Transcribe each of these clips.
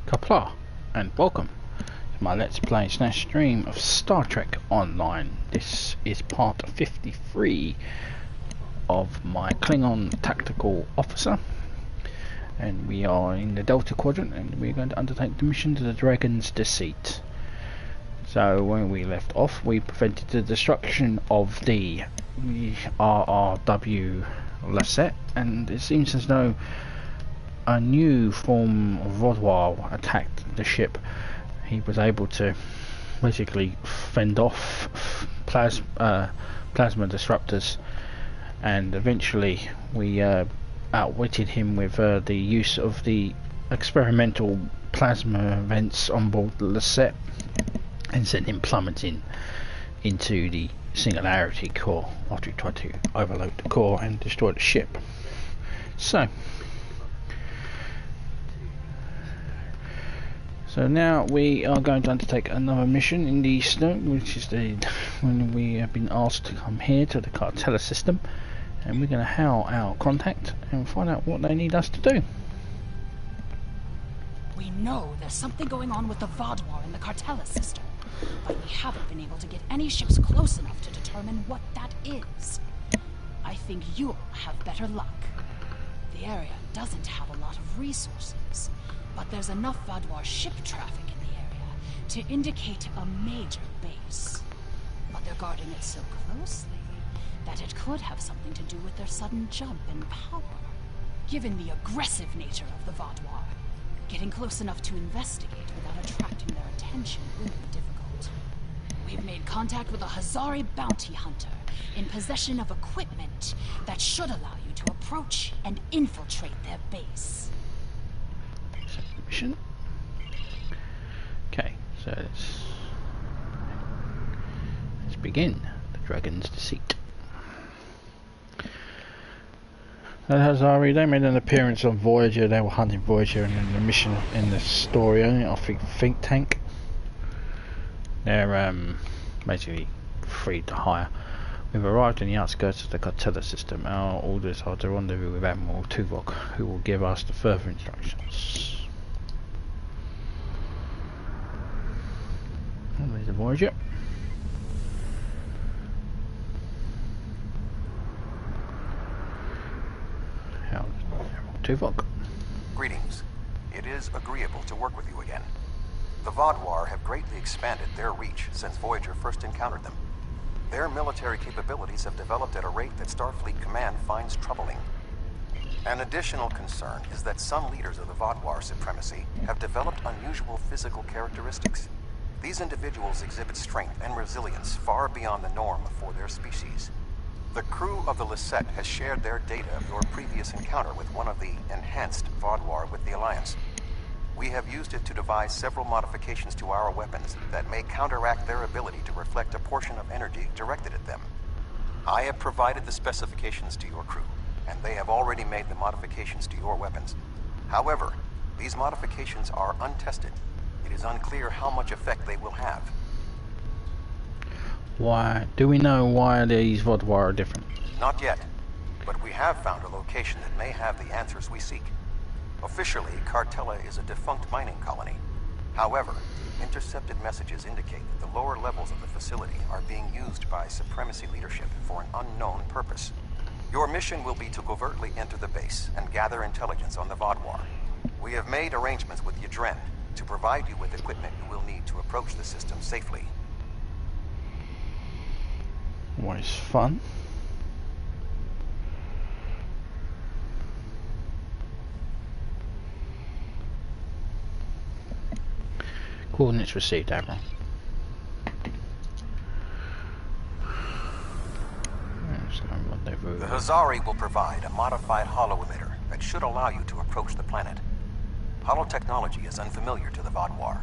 Kapla, and welcome to my Let's Play / stream of Star Trek Online. This is part 53 of my Klingon Tactical Officer, and we are in the Delta Quadrant, and we're going to undertake the mission to the Dragon's Deceit. So when we left off, we prevented the destruction of the RRW Lleiset, and it seems as though a new form of Vaadwaur attacked the ship. He was able to basically fend off plasma disruptors, and eventually we outwitted him with the use of the experimental plasma vents on board the Lleiset and sent him plummeting into the Singularity core after he tried to overload the core and destroy the ship. So now we are going to undertake another mission in the Eastern, which is when we have been asked to come here to the Cartella system, and we're going to hail our contact and find out what they need us to do. We know there's something going on with the Vaadwaur in the Cartella system, but we haven't been able to get any ships close enough to determine what that is. I think you'll have better luck. The area doesn't have a lot of resources, but there's enough Vaadwaur ship traffic in the area to indicate a major base. But they're guarding it so closely that it could have something to do with their sudden jump in power. Given the aggressive nature of the Vaadwaur, getting close enough to investigate without attracting their attention will be difficult. We've made contact with a Hazari bounty hunter in possession of equipment that should allow you to approach and infiltrate their base. Mission. Okay, so let's begin the Dragon's Deceit. The Hazari, they made an appearance on Voyager. They were hunting Voyager, and in the mission in the story, I think tank. They're basically free to hire. We've arrived in the outskirts of the Cartella system. Our orders are to rendezvous with Admiral Tuvok, who will give us the further instructions. And there's the Voyager. Tuvok. Greetings. It is agreeable to work with you again. The Vaadwaur have greatly expanded their reach since Voyager first encountered them. Their military capabilities have developed at a rate that Starfleet Command finds troubling. An additional concern is that some leaders of the Vaadwaur supremacy have developed unusual physical characteristics. These individuals exhibit strength and resilience far beyond the norm for their species. The crew of the Lleiset has shared their data of your previous encounter with one of the enhanced Vaadwaur with the Alliance. We have used it to devise several modifications to our weapons that may counteract their ability to reflect a portion of energy directed at them. I have provided the specifications to your crew, and they have already made the modifications to your weapons. However, these modifications are untested. It is unclear how much effect they will have. Why? Do we know why these Vaadwaur are different? Not yet, but we have found a location that may have the answers we seek. Officially, Cartella is a defunct mining colony. However, intercepted messages indicate that the lower levels of the facility are being used by Supremacy leadership for an unknown purpose. Your mission will be to covertly enter the base and gather intelligence on the Vaadwaur. We have made arrangements with Yadren to provide you with equipment you will need to approach the system safely. What is fun? Coordinates received, Admiral. The Hazari will provide a modified holo emitter that should allow you to approach the planet. Holo technology is unfamiliar to the Vaadwaur.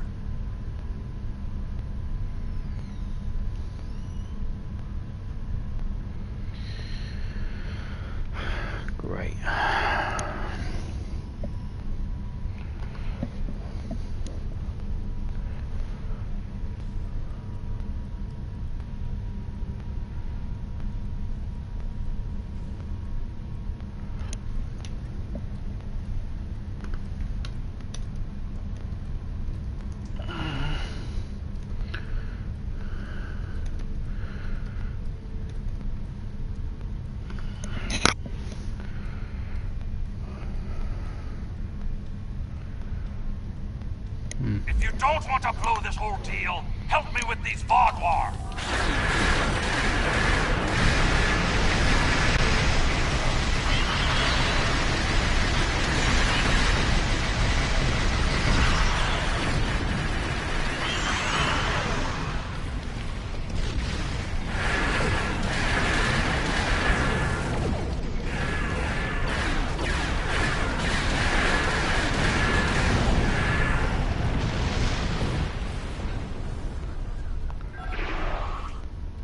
Great. you don't want to blow this whole deal, help me with these Vaadwaur.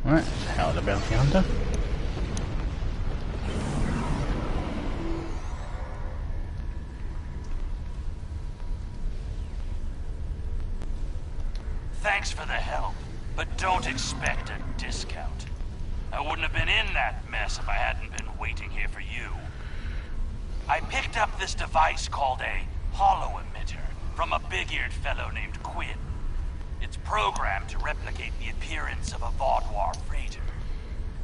Right, that's how the bounty hunter. Thanks for the help, but don't expect a discount. I wouldn't have been in that mess if I hadn't been waiting here for you. I picked up this device called a hollow emitter from a big-eared fellow named Quinn. It's programmed to replicate the appearance of a Vaadwaur freighter.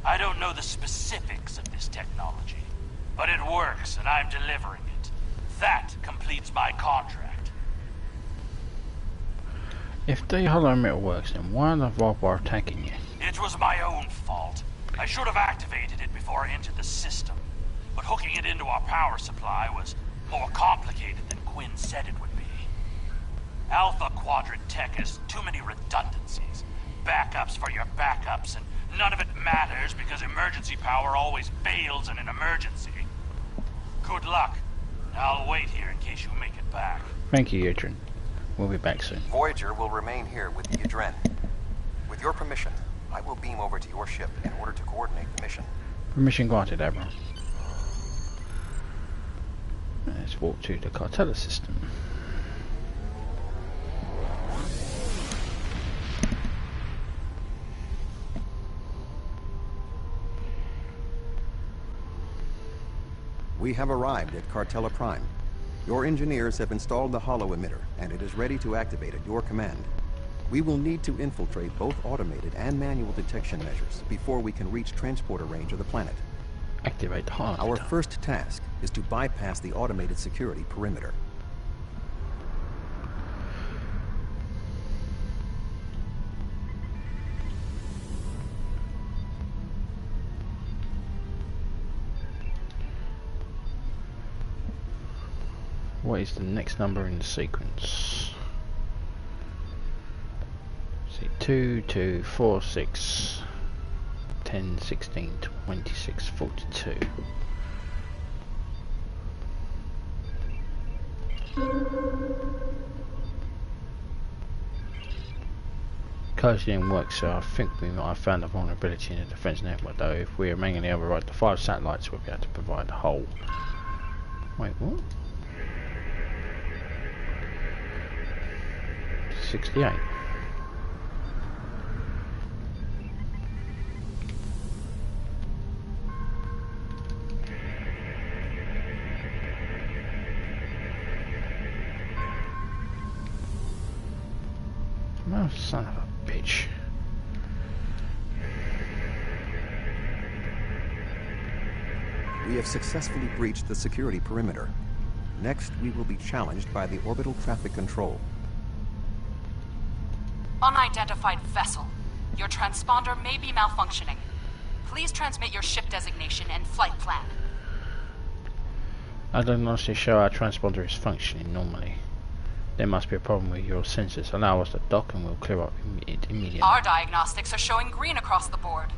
I don't know the specifics of this technology, but it works and I'm delivering it. That completes my contract. If the hollow metal works, then why are the Vaadwaur attacking you? It was my own fault. I should have activated it before I entered the system, but hooking it into our power supply was more complicated than Quinn said it would be. Delta Quadrant tech has too many redundancies. Backups for your backups, and none of it matters because emergency power always fails in an emergency. Good luck. I'll wait here in case you make it back. Thank you, Adrian. We'll be back soon. Voyager will remain here with the Adren. With your permission, I will beam over to your ship in order to coordinate the mission. Permission granted, Admiral. Let's walk to the Cartella system. We have arrived at Cartella Prime. Your engineers have installed the hollow emitter, and it is ready to activate at your command. We will need to infiltrate both automated and manual detection measures before we can reach transporter range of the planet. Activate the hollow Our emitter. first task is to bypass the automated security perimeter. What is the next number in the sequence? See, 2, 2, 4, 6, 10, 16, 26, 42. Closely in work, so I think we might have found a vulnerability in the defense network, though. If we remain in the override the 5 satellites, we'll be able to provide the whole. Wait, what? 68. Oh, son of a bitch. We have successfully breached the security perimeter. Next, we will be challenged by the orbital traffic control. Unidentified vessel. Your transponder may be malfunctioning. Please transmit your ship designation and flight plan. I don't honestly show our transponder is functioning normally. There must be a problem with your sensors. Allow us to dock and we'll clear up it immediately. Our diagnostics are showing green across the board.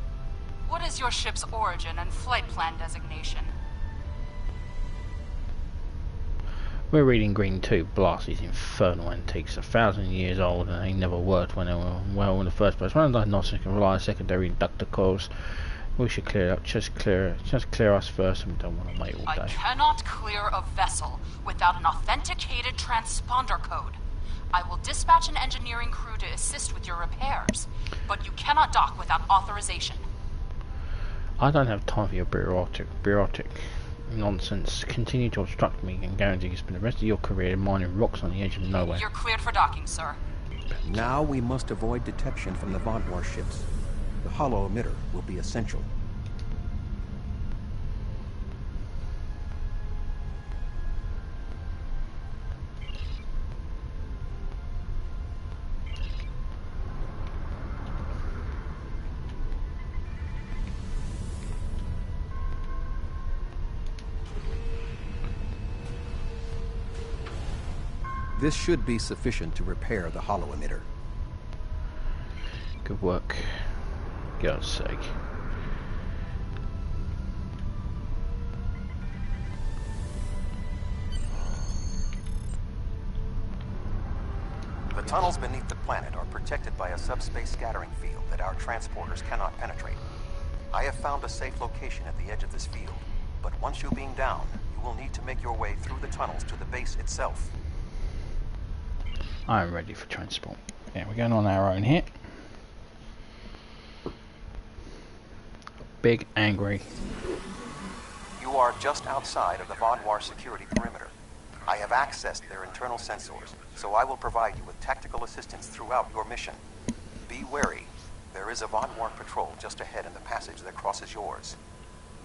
What is your ship's origin and flight plan designation? We're reading green too. Blast these infernal antiques. 1,000 years old and they never worked when they were well in the first place. Run diagnostics and rely on secondary inductor coils. We should clear it up. Just clear us first, and we don't want to wait all day. I cannot clear a vessel without an authenticated transponder code. I will dispatch an engineering crew to assist with your repairs, but you cannot dock without authorization. I don't have time for your bureaucratic nonsense. Continue to obstruct me and guarantee you spend the rest of your career mining rocks on the edge of nowhere. You're cleared for docking, sir. Now we must avoid detection from the Vaadwaur ships. The hollow emitter will be essential. This should be sufficient to repair the hollow emitter. Good work. God's sake. The tunnels beneath the planet are protected by a subspace scattering field that our transporters cannot penetrate. I have found a safe location at the edge of this field, but once you beam down, you will need to make your way through the tunnels to the base itself. I'm ready for transport. Yeah, we're going on our own here. Big, angry. You are just outside of the Vaadwaur security perimeter. I have accessed their internal sensors, so I will provide you with tactical assistance throughout your mission. Be wary. There is a Vaadwaur patrol just ahead in the passage that crosses yours.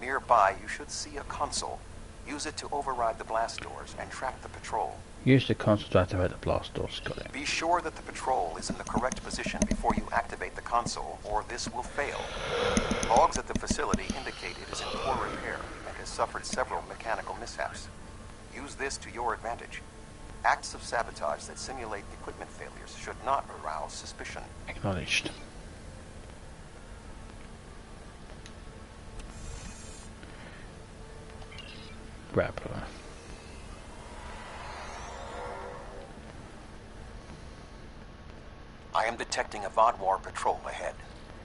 Nearby, you should see a console. Use it to override the blast doors and trap the patrol. Use the console to activate the blast doors. Got it. Be sure that the patrol is in the correct position before you activate the console, or this will fail. Logs at the facility indicate it is in poor repair and has suffered several mechanical mishaps. Use this to your advantage. Acts of sabotage that simulate equipment failures should not arouse suspicion. Acknowledged. Grappler. I am detecting a Vaadwaur patrol ahead.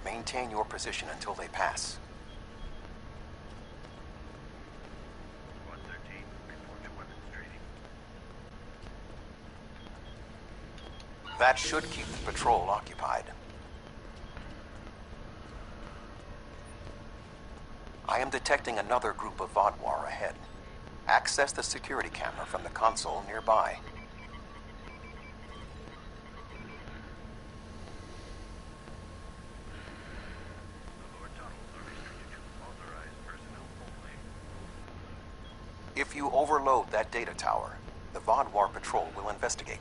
Maintain your position until they pass. 113, report to weapons training. That should keep the patrol occupied. I am detecting another group of Vaadwaur ahead. Access the security camera from the console nearby. If you overload that data tower, the Vaadwaur patrol will investigate.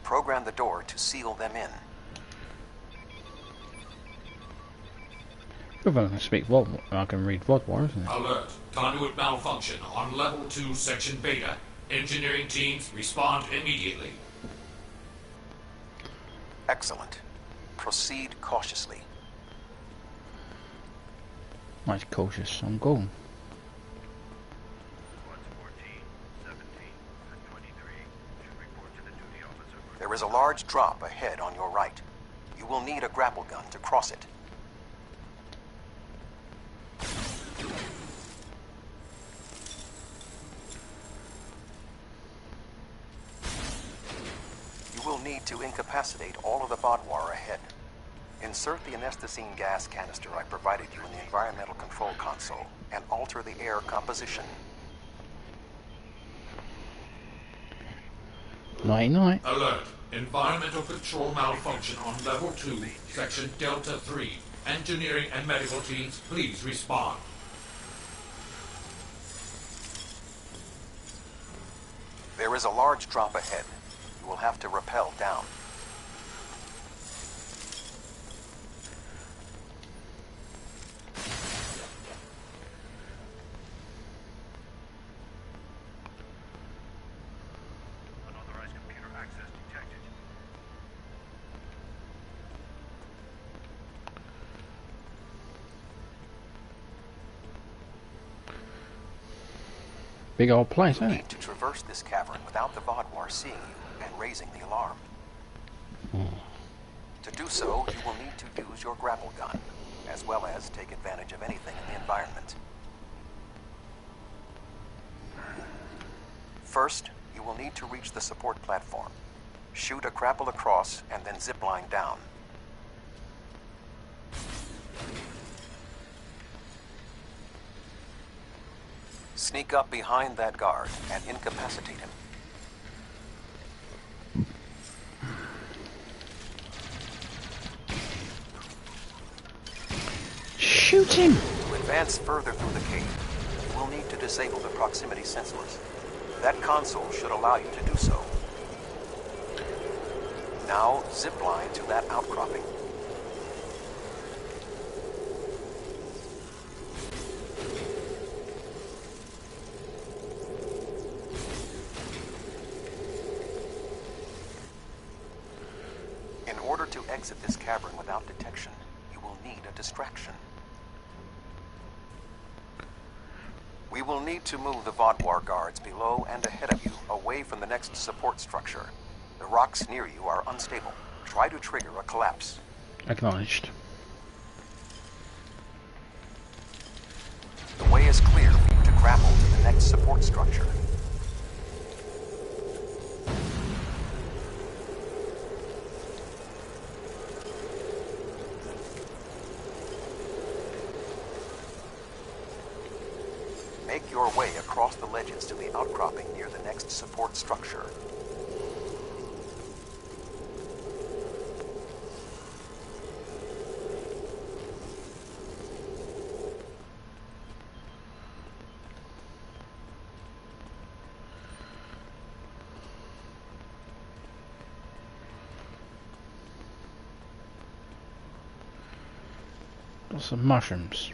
Program the door to seal them in. If I can speak Vaadwaur, I can read Vaadwaur, isn't it? Alert. Conduit malfunction on level 2, section beta. Engineering teams respond immediately. Excellent. Proceed cautiously. Mighty cautious. I'm going. Squads 14, 17, and 23 should report to the duty officer. There is a large drop ahead on your right. You will need a grapple gun to cross it. You will need to incapacitate all of the Vaadwaur ahead. Insert the anesthetine gas canister I provided you in the environmental control console and alter the air composition. Night-night. Alert. Environmental control malfunction on level 2, section Delta 3. Engineering and medical teams, please respond. There is a large drop ahead. You will have to rappel down. Unauthorized computer access detected. Big old place, You isn't need it? to traverse this cavern without the Vaadwaur seeing you and raising the alarm. To do so, you will need to use your grapple gun, as well as take advantage of anything in the environment. First, you will need to reach the support platform. Shoot a grapple across and then zipline down. Sneak up behind that guard and incapacitate him. Shoot him! To advance further through the cave, you will need to disable the proximity sensors. That console should allow you to do so. Now, zipline to that outcropping. exit this cavern without detection, you will need a distraction. We will need to move the Vaadwaur guards below and ahead of you, away from the next support structure. The rocks near you are unstable. Try to trigger a collapse. Acknowledged. The way is clear for you to grapple to the next support structure. Make your way across the ledges to the outcropping near the next support structure. Got some mushrooms.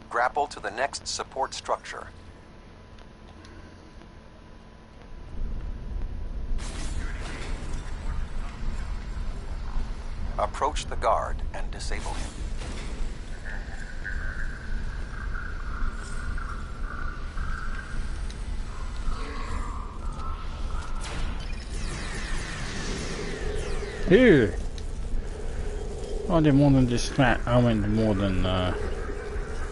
Grapple to the next support structure. Approach the guard and disable him. Ew. I did more than distract. I went more than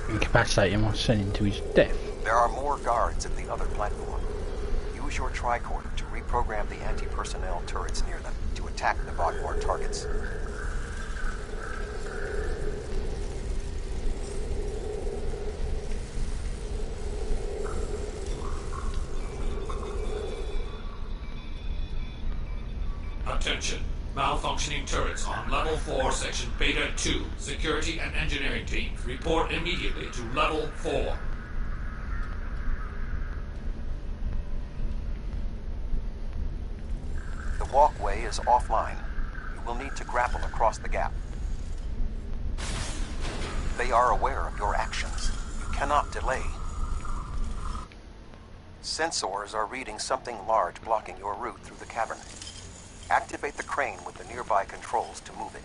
incapacitate him. I sent him to his death. There are more guards at the other platform. Use your tricorder to reprogram the anti-personnel turrets near them to attack the Vaadwaur targets. Attention. Malfunctioning turrets on Level 4, Section Beta 2. Security and engineering teams report immediately to Level 4. The walkway is offline. You will need to grapple across the gap. They are aware of your actions. You cannot delay. Sensors are reading something large blocking your route through the cavern. Activate the crane with the nearby controls to move it.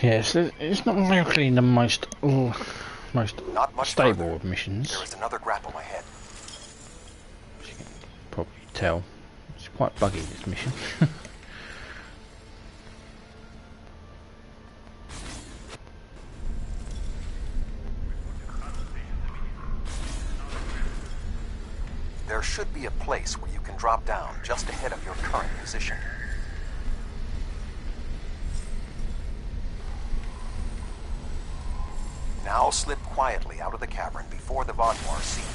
Yes, it's not really the most Not much stable further. of missions. There is another grapple ahead. As you can probably tell, it's quite buggy, this mission. There should be a place where you can drop down just ahead of your current position. Now slip quietly out of the cavern before the Vaadwaur see you.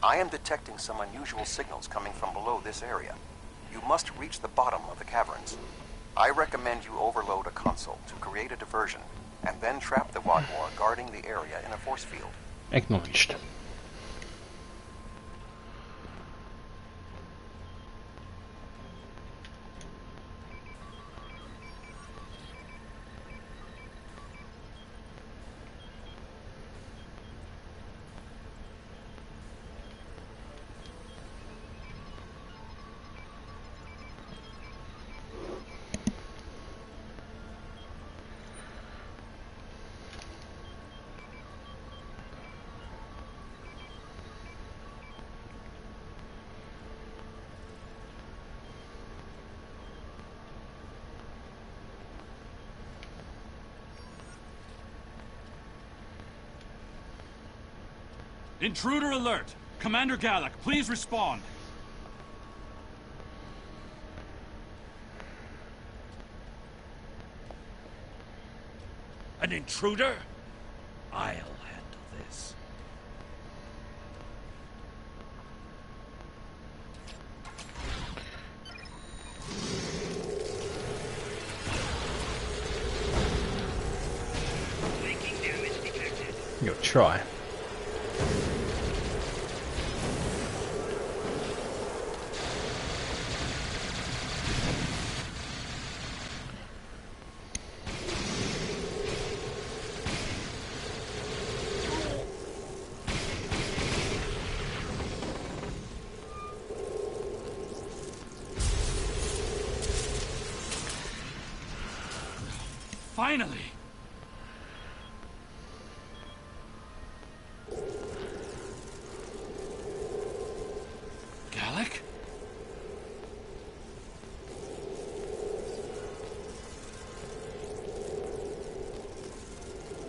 I am detecting some unusual signals coming from below this area. You must reach the bottom of the caverns. I recommend you overload a console to create a diversion, and then trap the Vaadwaur guarding the area in a force field. Acknowledged. Intruder alert! Commander Gallic, please respond! An intruder? I'll handle this. Making damage detected. You'll try. Finally! Gallic?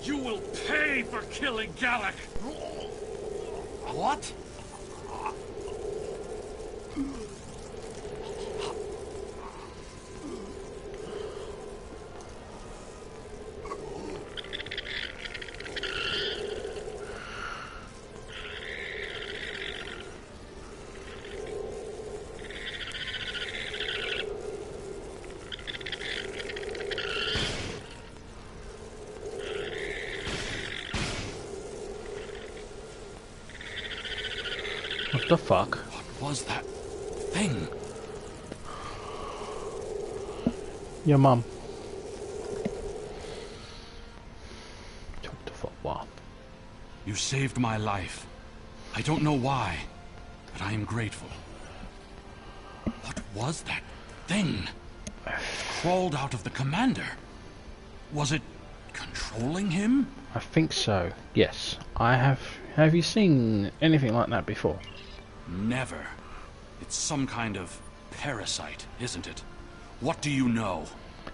You will pay for killing Gallic! What? What the fuck? What was that thing? Your mum. Took the football. You saved my life. I don't know why, but I am grateful. What was that thing? It crawled out of the commander. Was it controlling him? I think so. Yes, I have. Have you seen anything like that before? Never. It's some kind of parasite, isn't it? What do you know?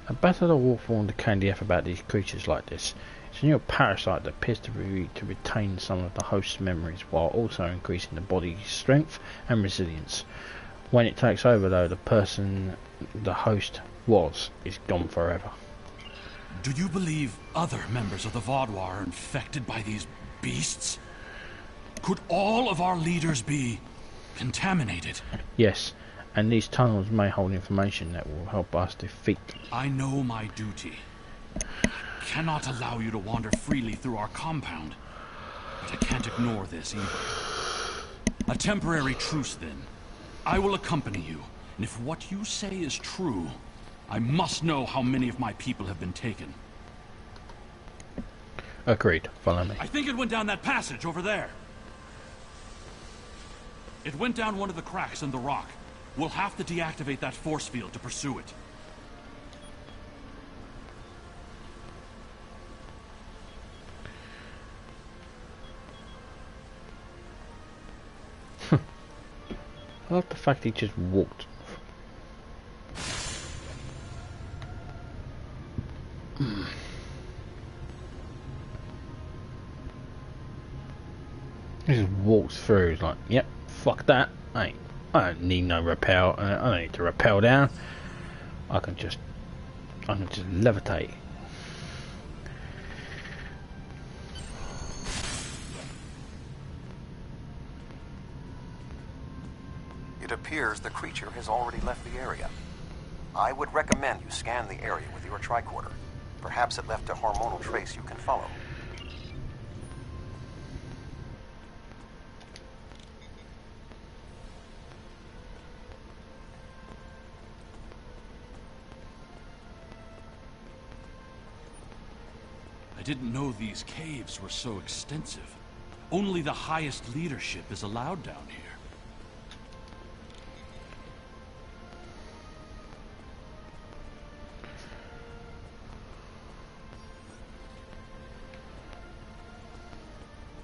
A better the wolf warned the KDF about these creatures like this. It's a new parasite that appears to retain some of the host's memories while also increasing the body's strength and resilience. When it takes over though, the person the host is gone forever. Do you believe other members of the Vaadwaur are infected by these beasts? Could all of our leaders be contaminated? Yes, and these tunnels may hold information that will help us defeat them. I know my duty. I cannot allow you to wander freely through our compound, but I can't ignore this either. A temporary truce then. I will accompany you, and if what you say is true, I must know how many of my people have been taken. Agreed. Follow me. I think it went down that passage over there. It went down one of the cracks in the rock. We'll have to deactivate that force field to pursue it. I like the fact he just walked. He just walks through. He's like, "Yep, fuck that. I don't need no rappel. I don't need to rappel down. I can just levitate." It appears the creature has already left the area. I would recommend you scan the area with your tricorder. Perhaps it left a hormonal trace you can follow. I didn't know these caves were so extensive. Only the highest leadership is allowed down here.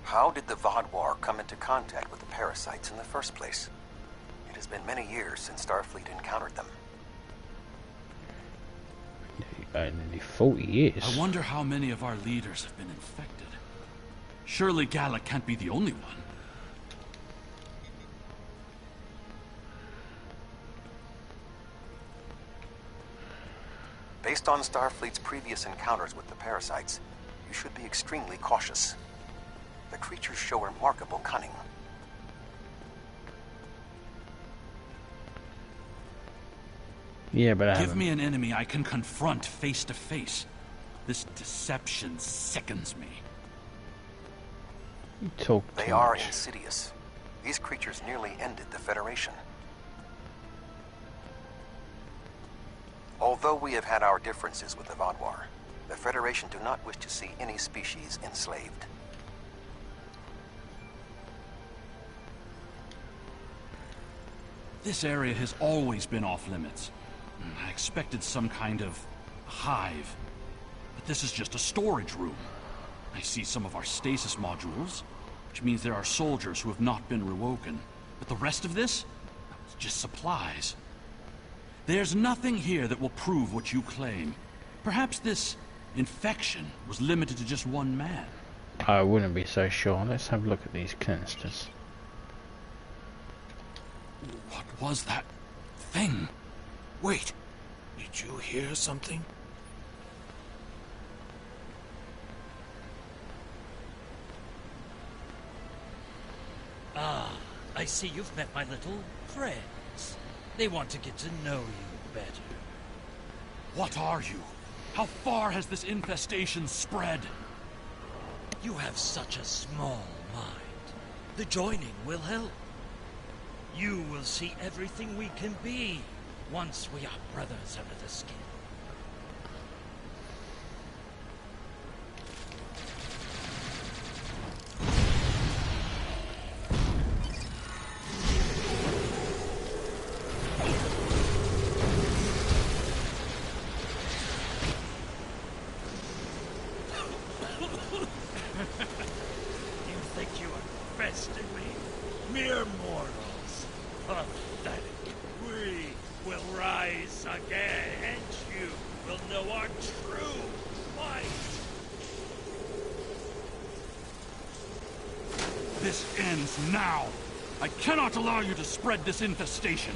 How did the Vaadwaur come into contact with the parasites in the first place? It has been many years since Starfleet encountered them. Nearly 40 years. I wonder how many of our leaders have been infected. Surely Gallic can't be the only one. Based on Starfleet's previous encounters with the parasites, you should be extremely cautious. The creatures show remarkable cunning. Yeah, but Give me an enemy I can confront face to face. This deception sickens me. You talk They too are much. insidious. These creatures nearly ended the Federation. Although we have had our differences with the Vaadwaur, the Federation do not wish to see any species enslaved. This area has always been off limits. I expected some kind of hive. but this is just a storage room. I see some of our stasis modules, which means there are soldiers who have not been rewoken. But the rest of this? It's just supplies. There's nothing here that will prove what you claim. Perhaps this infection was limited to just one man. I wouldn't be so sure. Let's have a look at these canisters. What was that thing? Wait, did you hear something? Ah, I see you've met my little friends. They want to get to know you better. What are you? How far has this infestation spread? You have such a small mind. The joining will help. You will see everything we can be once we are brothers under the skin. You think you are besting me? Mere mortals. Pathetic. We will rise again, and you will know our true might. This ends now. I cannot allow you to spread this infestation.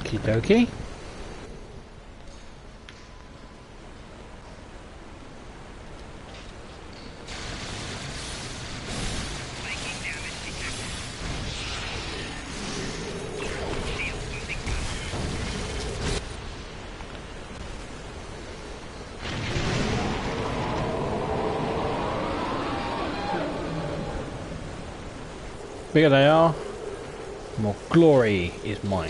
Okie dokie. Bigger they are, more glory is mine.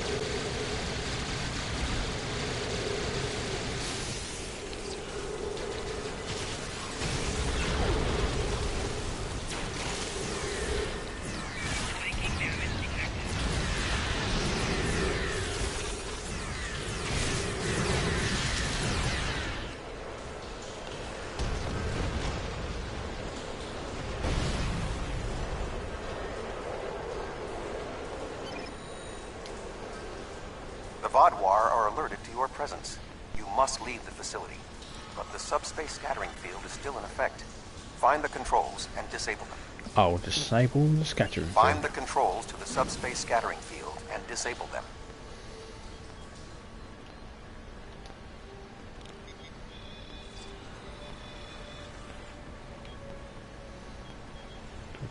The Vaadwaur are alerted to your presence. You must leave the facility. But the subspace scattering field is still in effect. Find the controls and disable them. I'll disable the scattering Find field. the controls to the subspace scattering field and disable them.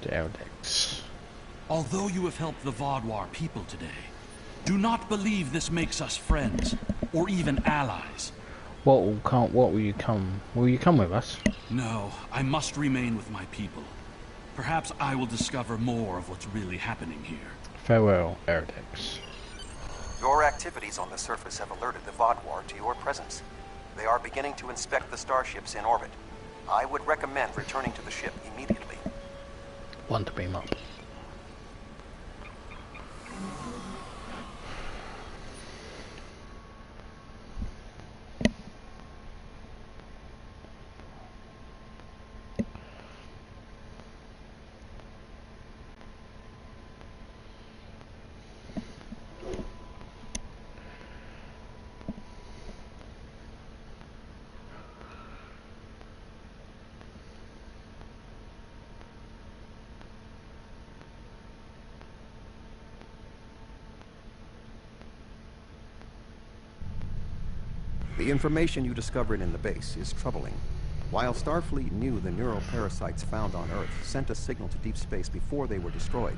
The Eldex. Although you have helped the Vaadwaur people today, do not believe this makes us friends, or even allies. What will you come? Will you come with us? No, I must remain with my people. Perhaps I will discover more of what's really happening here. Farewell, Eldex. Your activities on the surface have alerted the Vaadwaur to your presence. They are beginning to inspect the starships in orbit. I would recommend returning to the ship immediately. One to beam up. The information you discovered in the base is troubling. While Starfleet knew the neural parasites found on Earth sent a signal to deep space before they were destroyed,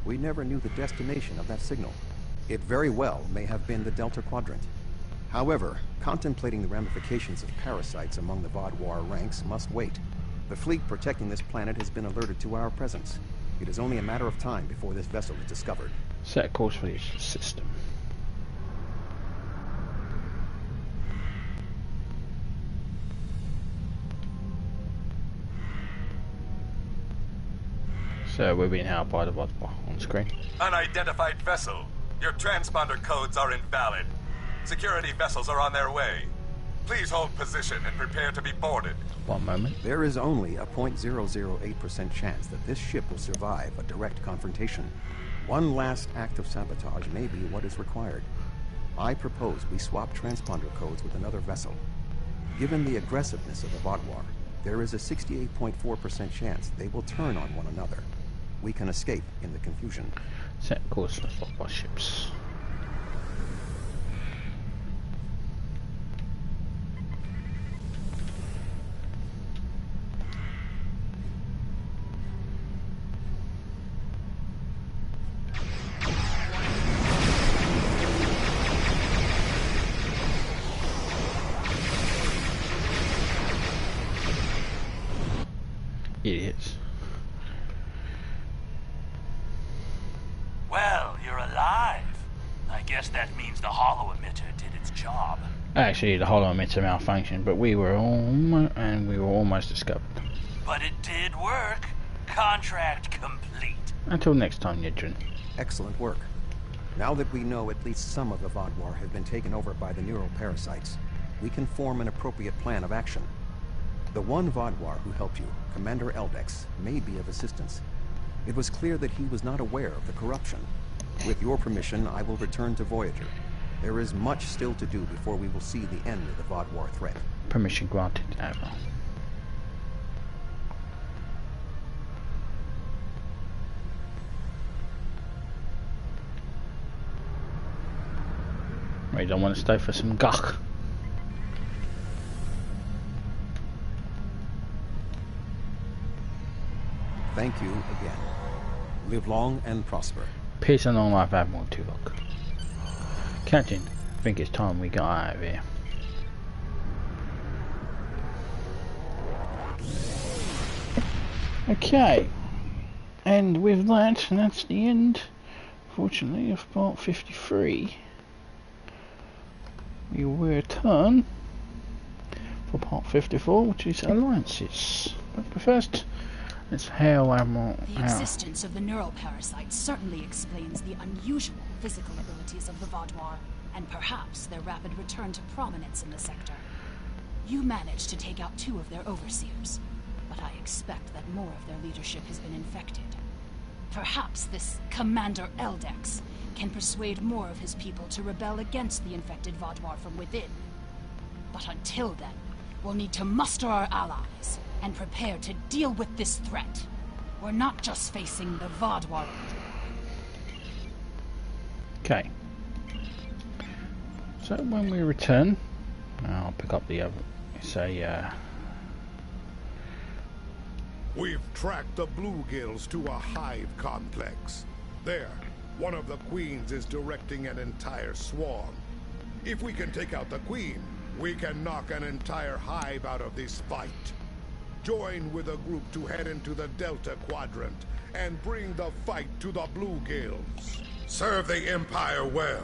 we never knew the destination of that signal. It very well may have been the Delta Quadrant. However, contemplating the ramifications of parasites among the Vaadwaur ranks must wait. The fleet protecting this planet has been alerted to our presence. It is only a matter of time before this vessel is discovered. Set course for this system. So we're being held by the Vaadwaur on screen. Unidentified vessel. Your transponder codes are invalid. Security vessels are on their way. Please hold position and prepare to be boarded. One moment. There is only a 0.008% chance that this ship will survive a direct confrontation. One last act of sabotage may be what is required. I propose we swap transponder codes with another vessel. Given the aggressiveness of the Vaadwaur, there is a 68.4% chance they will turn on one another. We can escape in the confusion. Set course for Vaadwaur ships. Idiots. Well, you're alive. I guess that means the holo emitter did its job. Actually, the holo emitter malfunctioned, but we were almost discovered. But it did work. Contract complete. Until next time, Yidrin. Excellent work. Now that we know at least some of the Vaadwaur have been taken over by the neuroparasites, we can form an appropriate plan of action. The one Vaadwaur who helped you, Commander Eldex, may be of assistance. It was clear that he was not aware of the corruption. With your permission, I will return to Voyager. There is much still to do before we will see the end of the Vaadwaur threat. Permission granted, Admiral. We don't want to stay for some gawk. Thank you again. Live long and prosper. Peace and long life, Admiral Tuvok. Captain, I think it's time we got out of here. Okay, and with that, that's the end, fortunately, of part 53. We will return for part 54, which is Alliances. But first, let's hail Admiral. The existence of the neural parasites certainly explains the unusual physical abilities of the Vaadwaur, and perhaps their rapid return to prominence in the sector. You managed to take out 2 of their overseers, but I expect that more of their leadership has been infected. Perhaps this Commander Eldex can persuade more of his people to rebel against the infected Vaadwaur from within. But until then, we'll need to muster our allies and prepare to deal with this threat. We're not just facing the Vaadwaur. Okay. So when we return, I'll pick up the other. We've tracked the bluegills to a hive complex. There, one of the queens is directing an entire swarm. If we can take out the queen, we can knock an entire hive out of this fight. Join with a group to head into the Delta Quadrant and bring the fight to the bluegills. Serve the Empire well.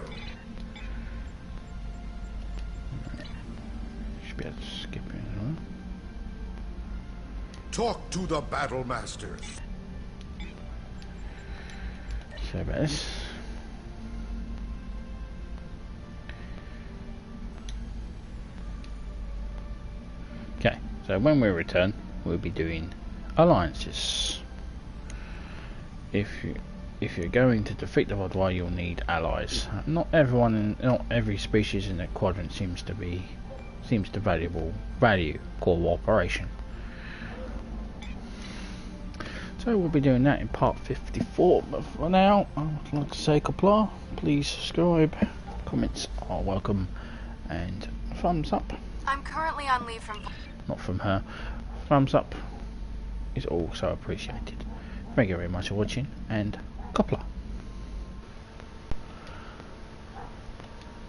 Should be able to skip it, huh? Talk to the battle masters. So this. Okay, so when we return, we'll be doing alliances. If you're going to defeat the Vaadwaur, you'll need allies. Not every species in the quadrant seems to value cooperation. So we'll be doing that in part 54, but for now, I would like to say Qapla', please subscribe, comments are welcome, and thumbs up. I'm currently on leave from... Not from her. Thumbs up is also appreciated. Thank you very much for watching, and Qapla'.